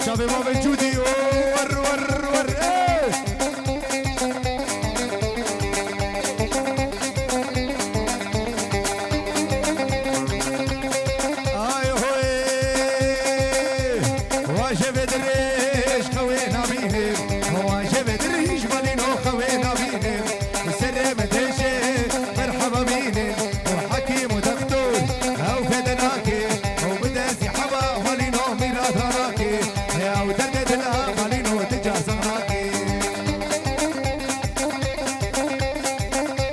شافي بابا جودي ور ور ور اي هوي واجه بدريش خوينا بيهم واجه بدريش مالينو خوينا بيهم سلمت الشيخ مرحبا بيهم وحكيم ودكتور او فدناكي وبدازي حبا مالينو ميراد راكي يا ودردد لها مالينو تجاسراكي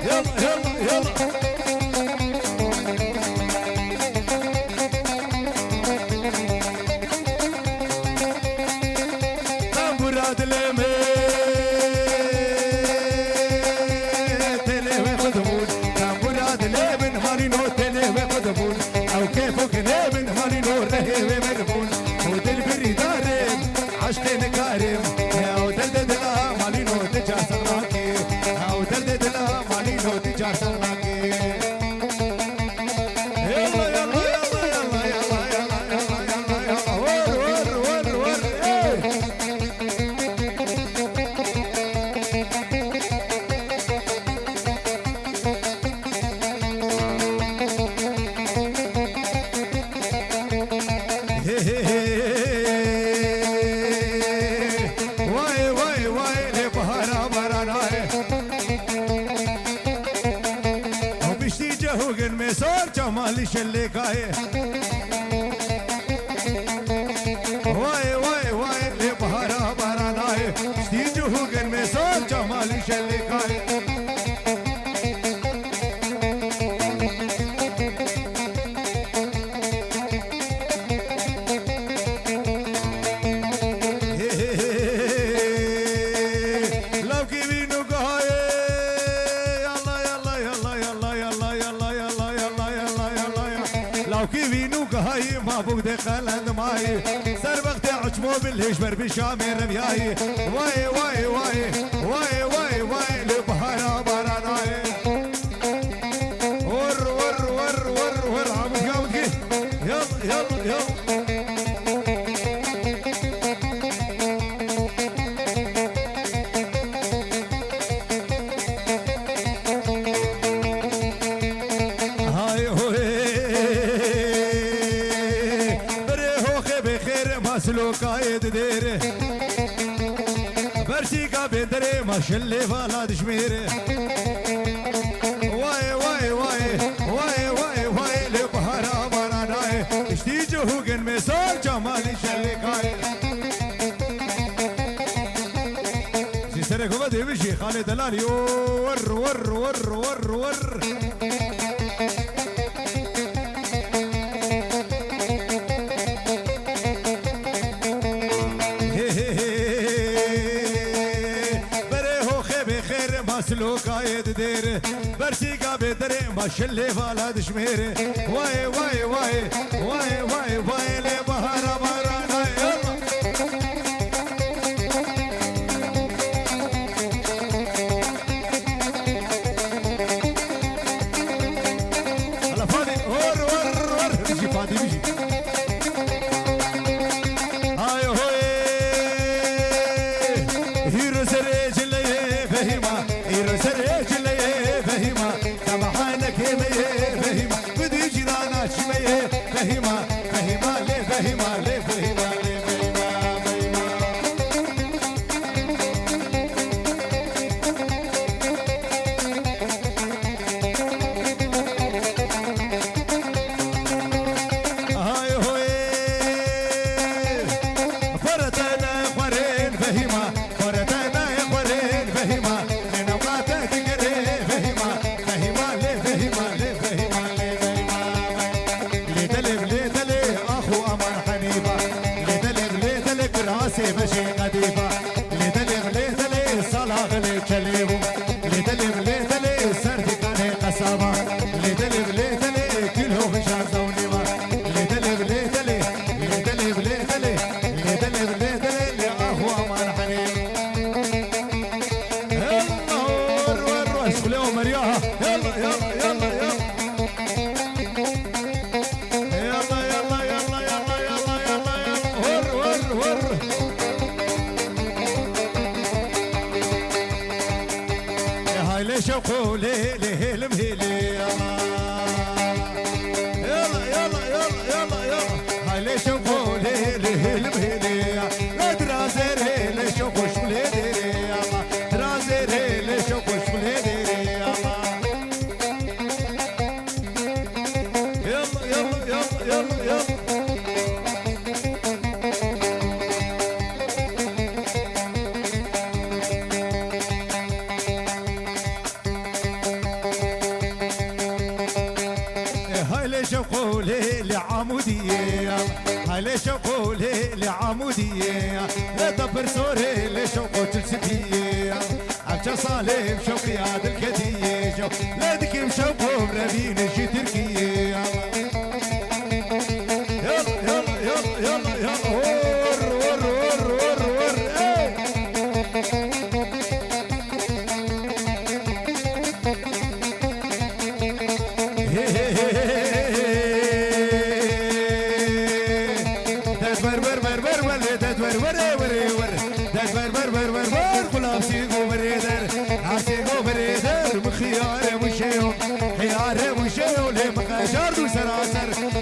يلا يلا يلا مراد لمي تلي خدمون مراد لمن مالينو تلي خدمون او كيفك لمن مالينو رهيب مربون ودل بري دارم عشقين كارم او دلدل لها مالينو تجاسراكي او دلدل لها مالينو تجاسراكي يلا يلا يلا يلا يلا يلا يلا يلا ور ور ور ور واي واي واي لبهرا براناي وبشتي جهوغن مسار جمالي شلكاي واي واي واي لبهرا براناي بشتي جهوغن مسار جمالي شلكاي مابوك خلند ماي سربقت عجمو بالهجبر بشامي رمياي واي واي واي واي واي واي لبهارا براناي ور ور ور ور ور عمود قامد يلا يلا يلا قايد ديره برشيكا بندري ما شلي فالا دشميره واي واي واي واي واي واي لبهارا براناي اشتي جهوغن مسار جمالي شلكاي سيسرك وبدي بشي خالد دلالي ور ور ور ور ور مسلو قايد ديره برشيكا بدري ما شلي فالا دشميره واي واي واي واي واي واي لبهارا برانا يلا على فادي ور ور ور بيجي فادي بيجي هاي هوي هيرو سريج اللي فهمه هيرو سريج اللي فهمه سمحانك هي فهمه بدي جيرانا شميه فهمه فهمه ليه فهمه ليه فهمه ليه بشي قديفة لدلم لدلي صلاغ لكليهم لدلم لدلي سردي كاني قصابة لدلم لدلي كلهم شازوني ما لدلم لدلي لدلم لدلي لدلم لدلي شوقو ليلي المهيلي يلا يلا يلا يلا يلا هاي شوقو ليلي المهيلي لا درازيري لي شوقو شوليدي درازيري لي شوقو شوليدي يلا يلا يلا يلا يلا شوقو ليلي عمودية هاي شوقو ليلي عمودية لا دبر سوري لي شوقو تلسدية عبشا صالم شوقي عاد الكدية جو لا دكيم شوقو مرابين جي تركية يلا يلا يلا يلا يلا ور ور ور ور ور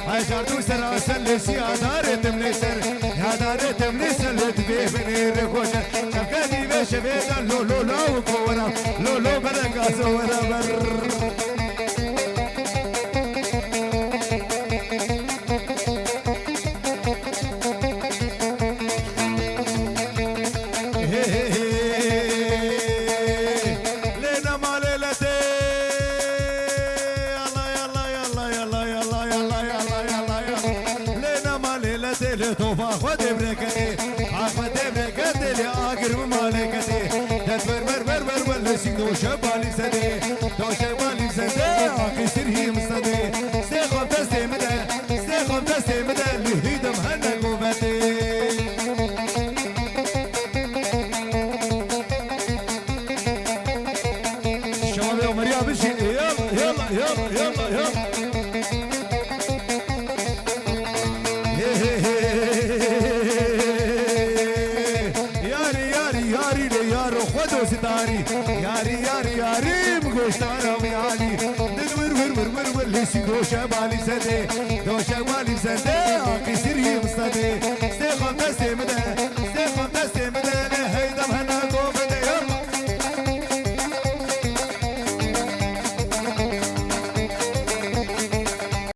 هاجرتو سراسل لسيا دارتم لسر يا دارتم لسر لتبي بني ركوشر شفكاتي بشبيدا لو لو لو كورا لو لو برقا سورا بر توفا خود بركتي خود بركتي لآخر ممالكتي تدبر بر بر بر بر لسين دو شبالي سدي دو شبالي سدي آخي سرهي مصدي سيخوب دستي مدى سيخوب دستي مدى لهيدم هنه قوبتي شباب يا مريم بشي يلا يلا يلا يلا يلا ستاري ياري ياري ياري مقوشتانا ويالي ندور ور ور ور ور لسي دوشا بالي سدي دوشا بالي سدي آقي سري مستدي سيخم دستي